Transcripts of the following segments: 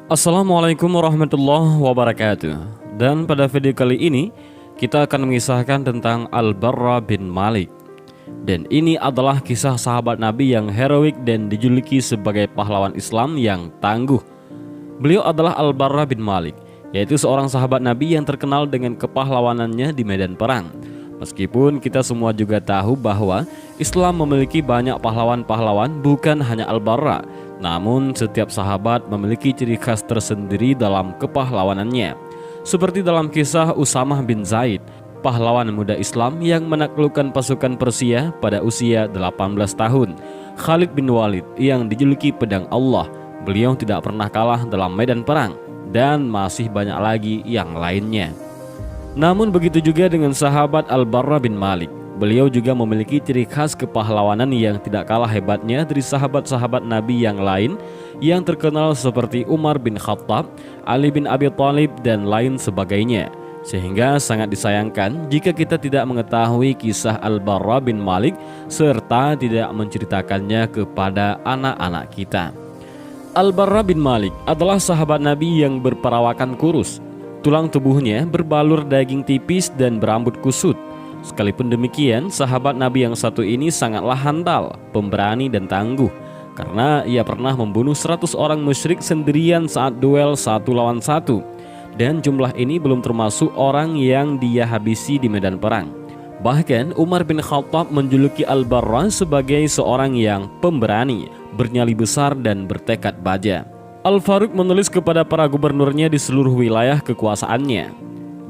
Assalamualaikum warahmatullahi wabarakatuh. Dan pada video kali ini kita akan mengisahkan tentang Al-Barra bin Malik. Dan ini adalah kisah sahabat Nabi yang heroik dan dijuluki sebagai pahlawan Islam yang tangguh. Beliau adalah Al-Barra bin Malik, yaitu seorang sahabat Nabi yang terkenal dengan kepahlawanannya di medan perang. Meskipun kita semua juga tahu bahwa Islam memiliki banyak pahlawan-pahlawan, bukan hanya Al-Barra, namun setiap sahabat memiliki ciri khas tersendiri dalam kepahlawanannya. Seperti dalam kisah Usamah bin Zaid, pahlawan muda Islam yang menaklukkan pasukan Persia pada usia 18 tahun. Khalid bin Walid yang dijuluki pedang Allah, beliau tidak pernah kalah dalam medan perang, dan masih banyak lagi yang lainnya. Namun begitu juga dengan sahabat Al-Barra bin Malik. Beliau juga memiliki ciri khas kepahlawanan yang tidak kalah hebatnya dari sahabat-sahabat Nabi yang lain yang terkenal seperti Umar bin Khattab, Ali bin Abi Thalib, dan lain sebagainya. Sehingga sangat disayangkan jika kita tidak mengetahui kisah Al-Barra bin Malik serta tidak menceritakannya kepada anak-anak kita. Al-Barra bin Malik adalah sahabat Nabi yang berperawakan kurus. Tulang tubuhnya berbalur daging tipis dan berambut kusut. Sekalipun demikian, sahabat Nabi yang satu ini sangatlah handal, pemberani dan tangguh, karena ia pernah membunuh 100 orang musyrik sendirian saat duel 1 lawan 1. Dan jumlah ini belum termasuk orang yang dia habisi di medan perang. Bahkan Umar bin Khattab menjuluki Al-Barra sebagai seorang yang pemberani, bernyali besar dan bertekad baja. Al-Faruq menulis kepada para gubernurnya di seluruh wilayah kekuasaannya,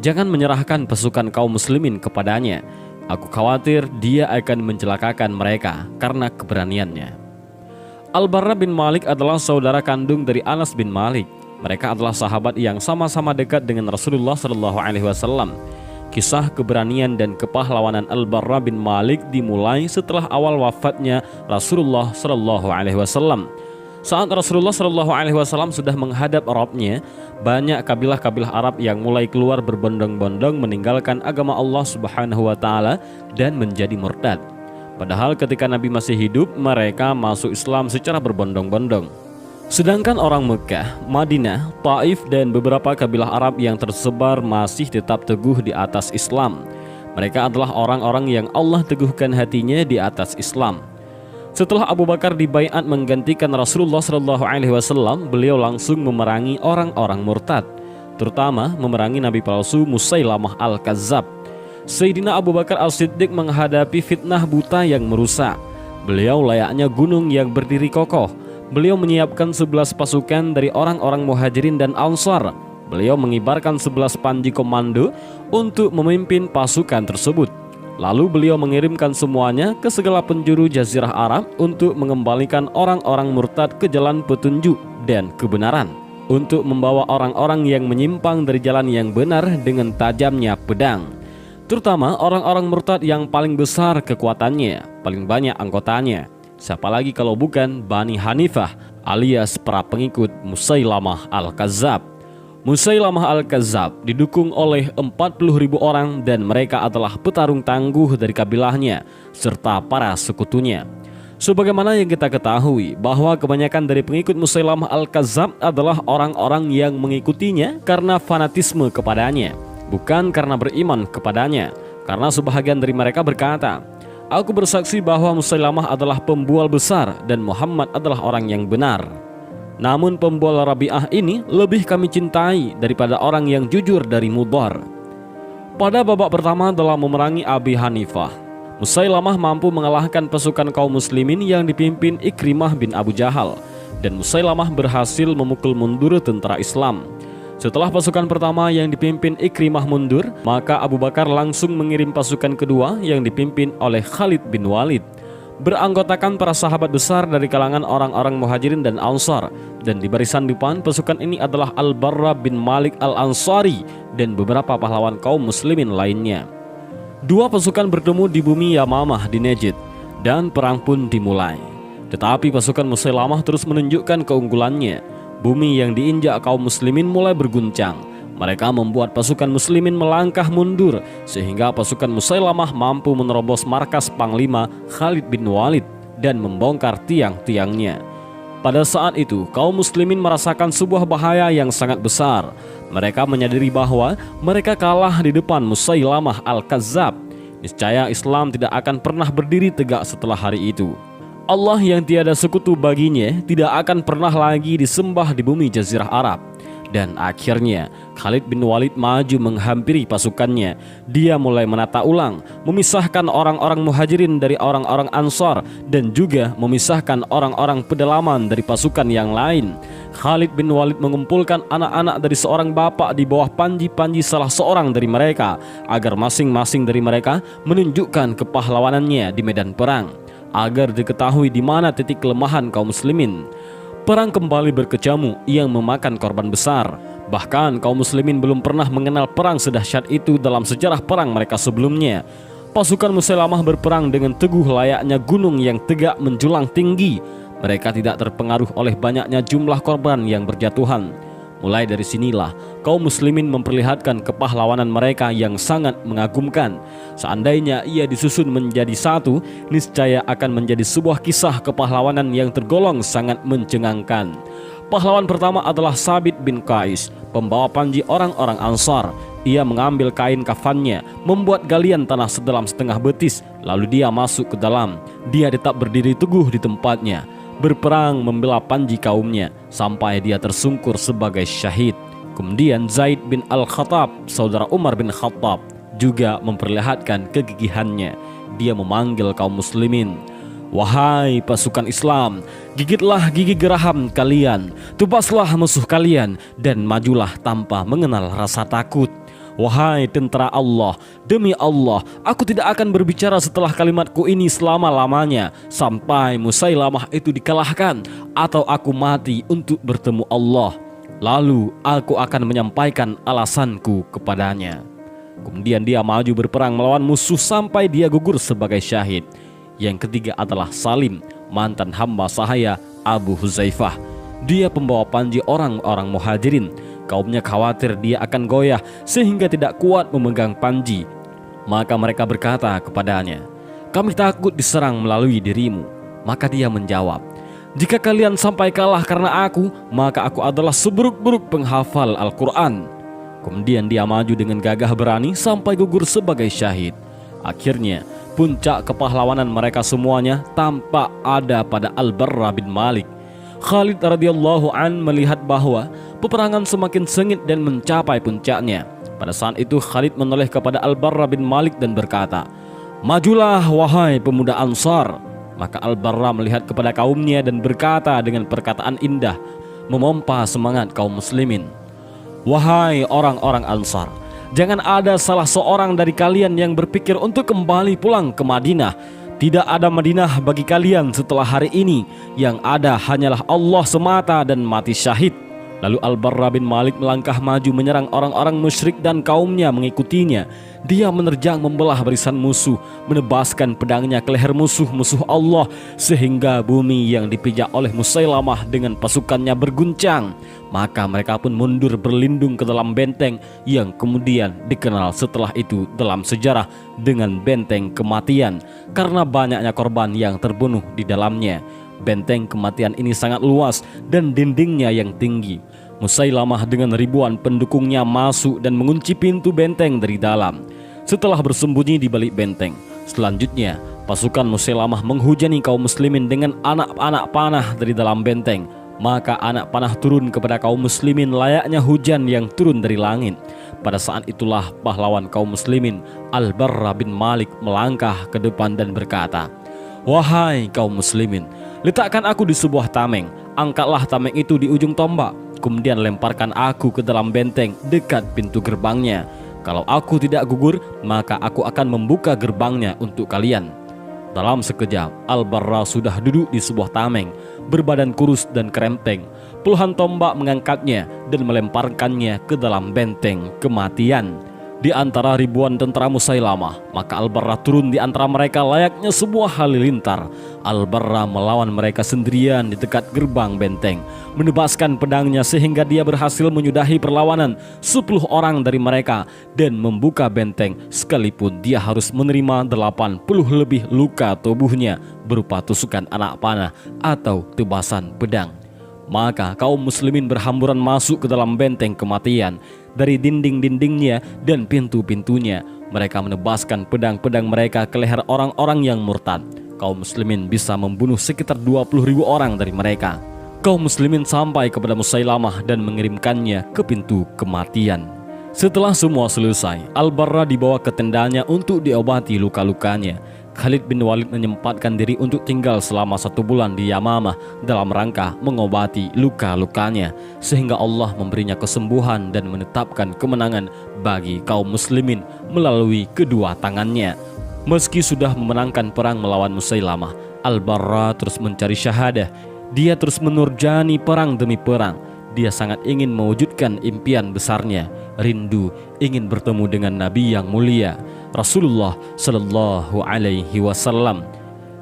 "Jangan menyerahkan pasukan kaum muslimin kepadanya. Aku khawatir dia akan mencelakakan mereka karena keberaniannya." Al-Barra bin Malik adalah saudara kandung dari Anas bin Malik. Mereka adalah sahabat yang sama-sama dekat dengan Rasulullah SAW. Kisah keberanian dan kepahlawanan Al-Barra bin Malik dimulai setelah awal wafatnya Rasulullah SAW. Saat Rasulullah SAW sudah menghadap Rabbnya, banyak kabilah-kabilah Arab yang mulai keluar berbondong-bondong meninggalkan agama Allah Subhanahu wa Ta'ala dan menjadi murtad. Padahal ketika Nabi masih hidup, mereka masuk Islam secara berbondong-bondong. Sedangkan orang Mekah, Madinah, Taif, dan beberapa kabilah Arab yang tersebar masih tetap teguh di atas Islam. Mereka adalah orang-orang yang Allah teguhkan hatinya di atas Islam. Setelah Abu Bakar dibaiat menggantikan Rasulullah SAW, beliau langsung memerangi orang-orang murtad, terutama memerangi Nabi palsu Musailamah Al-Kazzab. Sayyidina Abu Bakar As-Siddiq menghadapi fitnah buta yang merusak. Beliau layaknya gunung yang berdiri kokoh. Beliau menyiapkan 11 pasukan dari orang-orang Muhajirin dan Ansar. Beliau mengibarkan 11 panji komando untuk memimpin pasukan tersebut. Lalu beliau mengirimkan semuanya ke segala penjuru Jazirah Arab untuk mengembalikan orang-orang murtad ke jalan petunjuk dan kebenaran, untuk membawa orang-orang yang menyimpang dari jalan yang benar dengan tajamnya pedang, terutama orang-orang murtad yang paling besar kekuatannya, paling banyak anggotanya. Siapa lagi kalau bukan Bani Hanifah alias para pengikut Musailamah Al-Kazzab. Musailamah Al-Kazzab didukung oleh 40.000 orang dan mereka adalah petarung tangguh dari kabilahnya serta para sekutunya. Sebagaimana yang kita ketahui bahwa kebanyakan dari pengikut Musailamah Al-Kazzab adalah orang-orang yang mengikutinya karena fanatisme kepadanya, bukan karena beriman kepadanya. Karena sebahagian dari mereka berkata, "Aku bersaksi bahwa Musailamah adalah pembual besar dan Muhammad adalah orang yang benar. Namun pembual Rabi'ah ini lebih kami cintai daripada orang yang jujur dari Mudhar." Pada babak pertama dalam memerangi Abi Hanifah, Musailamah mampu mengalahkan pasukan kaum muslimin yang dipimpin Ikrimah bin Abu Jahal, dan Musailamah berhasil memukul mundur tentara Islam. Setelah pasukan pertama yang dipimpin Ikrimah mundur, maka Abu Bakar langsung mengirim pasukan kedua yang dipimpin oleh Khalid bin Walid, beranggotakan para sahabat besar dari kalangan orang-orang Muhajirin dan Ansar, dan di barisan depan pasukan ini adalah Al-Barra bin Malik Al-Ansari dan beberapa pahlawan kaum muslimin lainnya. Dua pasukan bertemu di bumi Yamamah di Najd, dan perang pun dimulai. Tetapi pasukan Musailamah terus menunjukkan keunggulannya. Bumi yang diinjak kaum muslimin mulai berguncang. Mereka membuat pasukan muslimin melangkah mundur sehingga pasukan Musailamah mampu menerobos markas Panglima Khalid bin Walid dan membongkar tiang-tiangnya. Pada saat itu, kaum muslimin merasakan sebuah bahaya yang sangat besar. Mereka menyadari bahwa mereka kalah di depan Musailamah Al-Kazzab. Niscaya Islam tidak akan pernah berdiri tegak setelah hari itu. Allah yang tiada sekutu baginya tidak akan pernah lagi disembah di bumi Jazirah Arab. Dan akhirnya Khalid bin Walid maju menghampiri pasukannya. Dia mulai menata ulang, memisahkan orang-orang muhajirin dari orang-orang ansar, dan juga memisahkan orang-orang pedalaman dari pasukan yang lain. Khalid bin Walid mengumpulkan anak-anak dari seorang bapak di bawah panji-panji salah seorang dari mereka, agar masing-masing dari mereka menunjukkan kepahlawanannya di medan perang, agar diketahui di mana titik kelemahan kaum muslimin. Perang kembali berkecamuk yang memakan korban besar. Bahkan kaum muslimin belum pernah mengenal perang sedahsyat itu dalam sejarah perang mereka sebelumnya. Pasukan Musailamah berperang dengan teguh layaknya gunung yang tegak menjulang tinggi. Mereka tidak terpengaruh oleh banyaknya jumlah korban yang berjatuhan. Mulai dari sinilah kaum muslimin memperlihatkan kepahlawanan mereka yang sangat mengagumkan. Seandainya ia disusun menjadi satu, niscaya akan menjadi sebuah kisah kepahlawanan yang tergolong sangat mencengangkan. Pahlawan pertama adalah Sabit bin Qais, pembawa panji orang-orang Ansar. Ia mengambil kain kafannya, membuat galian tanah sedalam setengah betis, lalu dia masuk ke dalam. Dia tetap berdiri teguh di tempatnya, berperang membela panji kaumnya sampai dia tersungkur sebagai syahid. Kemudian Zaid bin Al-Khattab, saudara Umar bin Khattab, juga memperlihatkan kegigihannya. Dia memanggil kaum muslimin, "Wahai pasukan Islam, gigitlah gigi geraham kalian, tubaslah musuh kalian, dan majulah tanpa mengenal rasa takut. Wahai tentara Allah, demi Allah, aku tidak akan berbicara setelah kalimatku ini selama-lamanya, sampai Musailamah itu dikalahkan, atau aku mati untuk bertemu Allah. Lalu aku akan menyampaikan alasanku kepadanya." Kemudian dia maju berperang melawan musuh sampai dia gugur sebagai syahid. Yang ketiga adalah Salim, mantan hamba sahaya Abu Huzaifah. Dia pembawa panji orang-orang muhajirin. Kaumnya khawatir dia akan goyah sehingga tidak kuat memegang panji. Maka mereka berkata kepadanya, "Kami takut diserang melalui dirimu." Maka dia menjawab, "Jika kalian sampai kalah karena aku, maka aku adalah seburuk-buruk penghafal Al-Quran." Kemudian dia maju dengan gagah berani sampai gugur sebagai syahid. Akhirnya puncak kepahlawanan mereka semuanya tampak ada pada Al-Barra bin Malik. Khalid radhiyallahu an melihat bahwa peperangan semakin sengit dan mencapai puncaknya. Pada saat itu Khalid menoleh kepada Al-Barra bin Malik dan berkata, "Majulah wahai pemuda Ansar." Maka Al-Barra melihat kepada kaumnya dan berkata dengan perkataan indah, memompa semangat kaum muslimin, "Wahai orang-orang Ansar, jangan ada salah seorang dari kalian yang berpikir untuk kembali pulang ke Madinah. Tidak ada Madinah bagi kalian setelah hari ini. Yang ada hanyalah Allah semata dan mati syahid." Lalu Al-Barra bin Malik melangkah maju menyerang orang-orang musyrik dan kaumnya mengikutinya. Dia menerjang membelah barisan musuh, menebaskan pedangnya ke leher musuh-musuh Allah, sehingga bumi yang dipijak oleh Musailamah dengan pasukannya berguncang. Maka mereka pun mundur berlindung ke dalam benteng yang kemudian dikenal setelah itu dalam sejarah dengan benteng kematian, karena banyaknya korban yang terbunuh di dalamnya. Benteng kematian ini sangat luas dan dindingnya yang tinggi. Musailamah dengan ribuan pendukungnya masuk dan mengunci pintu benteng dari dalam. Setelah bersembunyi di balik benteng, selanjutnya pasukan Musailamah menghujani kaum muslimin dengan anak-anak panah dari dalam benteng. Maka anak panah turun kepada kaum muslimin layaknya hujan yang turun dari langit. Pada saat itulah pahlawan kaum muslimin Al-Barra bin Malik melangkah ke depan dan berkata, "Wahai kaum muslimin, letakkan aku di sebuah tameng. Angkatlah tameng itu di ujung tombak. Kemudian lemparkan aku ke dalam benteng dekat pintu gerbangnya. Kalau aku tidak gugur, maka aku akan membuka gerbangnya untuk kalian." Dalam sekejap, Al-Barra sudah duduk di sebuah tameng, berbadan kurus dan kerempeng. Puluhan tombak mengangkatnya dan melemparkannya ke dalam benteng kematian. Di antara ribuan tentara Musailamah, maka Al-Barra turun di antara mereka layaknya sebuah halilintar. Al-Barra melawan mereka sendirian di dekat gerbang benteng, menebaskan pedangnya sehingga dia berhasil menyudahi perlawanan 10 orang dari mereka dan membuka benteng, sekalipun dia harus menerima 80 lebih luka tubuhnya berupa tusukan anak panah atau tebasan pedang. Maka kaum muslimin berhamburan masuk ke dalam benteng kematian. Dari dinding-dindingnya dan pintu-pintunya, mereka menebaskan pedang-pedang mereka ke leher orang-orang yang murtad. Kaum muslimin bisa membunuh sekitar 20.000 orang dari mereka. Kaum muslimin sampai kepada Musailamah dan mengirimkannya ke pintu kematian. Setelah semua selesai, Al-Barra dibawa ke tendanya untuk diobati luka-lukanya. Khalid bin Walid menyempatkan diri untuk tinggal selama 1 bulan di Yamamah dalam rangka mengobati luka-lukanya, sehingga Allah memberinya kesembuhan dan menetapkan kemenangan bagi kaum muslimin melalui kedua tangannya. Meski sudah memenangkan perang melawan Musailamah, Al-Barra terus mencari syahadah. Dia terus menurjani perang demi perang. Dia sangat ingin mewujudkan impian besarnya, rindu ingin bertemu dengan Nabi yang mulia, Rasulullah Shallallahu Alaihi Wasallam.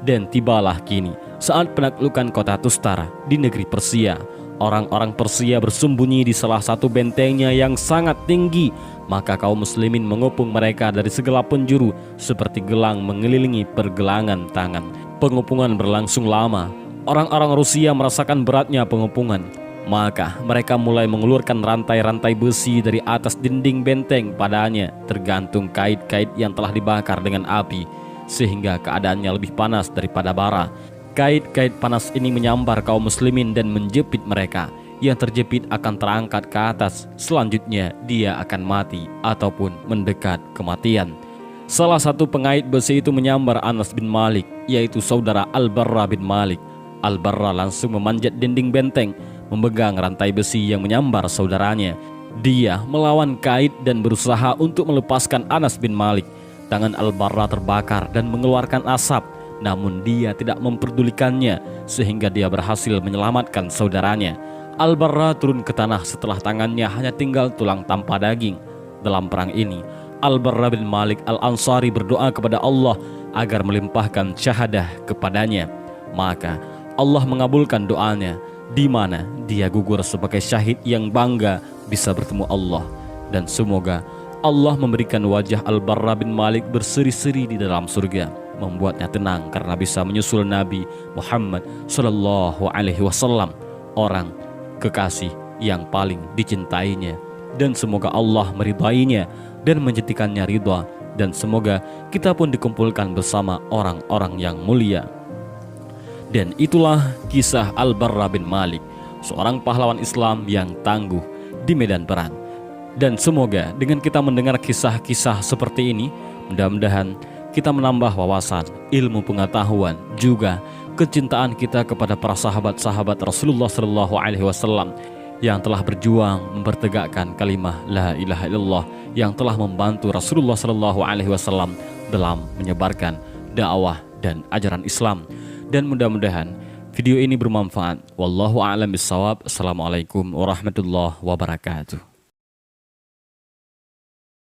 Dan tibalah kini saat penaklukan kota Tustara di negeri Persia. Orang-orang Persia bersembunyi di salah satu bentengnya yang sangat tinggi. Maka kaum muslimin mengepung mereka dari segala penjuru seperti gelang mengelilingi pergelangan tangan. Pengepungan berlangsung lama. Orang-orang Rusia merasakan beratnya pengepungan. Maka mereka mulai mengulurkan rantai-rantai besi dari atas dinding benteng padanya, tergantung kait-kait yang telah dibakar dengan api, sehingga keadaannya lebih panas daripada bara. Kait-kait panas ini menyambar kaum muslimin dan menjepit mereka. Yang terjepit akan terangkat ke atas, selanjutnya dia akan mati ataupun mendekat kematian. Salah satu pengait besi itu menyambar Anas bin Malik, yaitu saudara Al-Barra bin Malik. Al-Barra langsung memanjat dinding benteng, memegang rantai besi yang menyambar saudaranya. Dia melawan kait dan berusaha untuk melepaskan Anas bin Malik. Tangan Al-Barra terbakar dan mengeluarkan asap, namun dia tidak memperdulikannya, sehingga dia berhasil menyelamatkan saudaranya. Al-Barra turun ke tanah setelah tangannya hanya tinggal tulang tanpa daging. Dalam perang ini, Al-Barra bin Malik Al-Ansari berdoa kepada Allah agar melimpahkan syahadah kepadanya. Maka Allah mengabulkan doanya, di mana dia gugur sebagai syahid yang bangga bisa bertemu Allah. Dan semoga Allah memberikan wajah Al-Barra bin Malik berseri-seri di dalam surga, membuatnya tenang karena bisa menyusul Nabi Muhammad Shallallahu Alaihi Wasallam, orang kekasih yang paling dicintainya. Dan semoga Allah meridainya dan menjadikannya ridha, dan semoga kita pun dikumpulkan bersama orang-orang yang mulia. Dan itulah kisah Al-Barra bin Malik, seorang pahlawan Islam yang tangguh di medan perang. Dan semoga dengan kita mendengar kisah-kisah seperti ini, mudah-mudahan kita menambah wawasan, ilmu pengetahuan, juga kecintaan kita kepada para sahabat-sahabat Rasulullah Shallallahu Alaihi Wasallam yang telah berjuang mempertegakkan kalimah la ilaha illallah, yang telah membantu Rasulullah Shallallahu Alaihi Wasallam dalam menyebarkan dakwah dan ajaran Islam. Dan mudah-mudahan video ini bermanfaat. Wallahu a'lam bishawab. Assalamualaikum warahmatullahi wabarakatuh.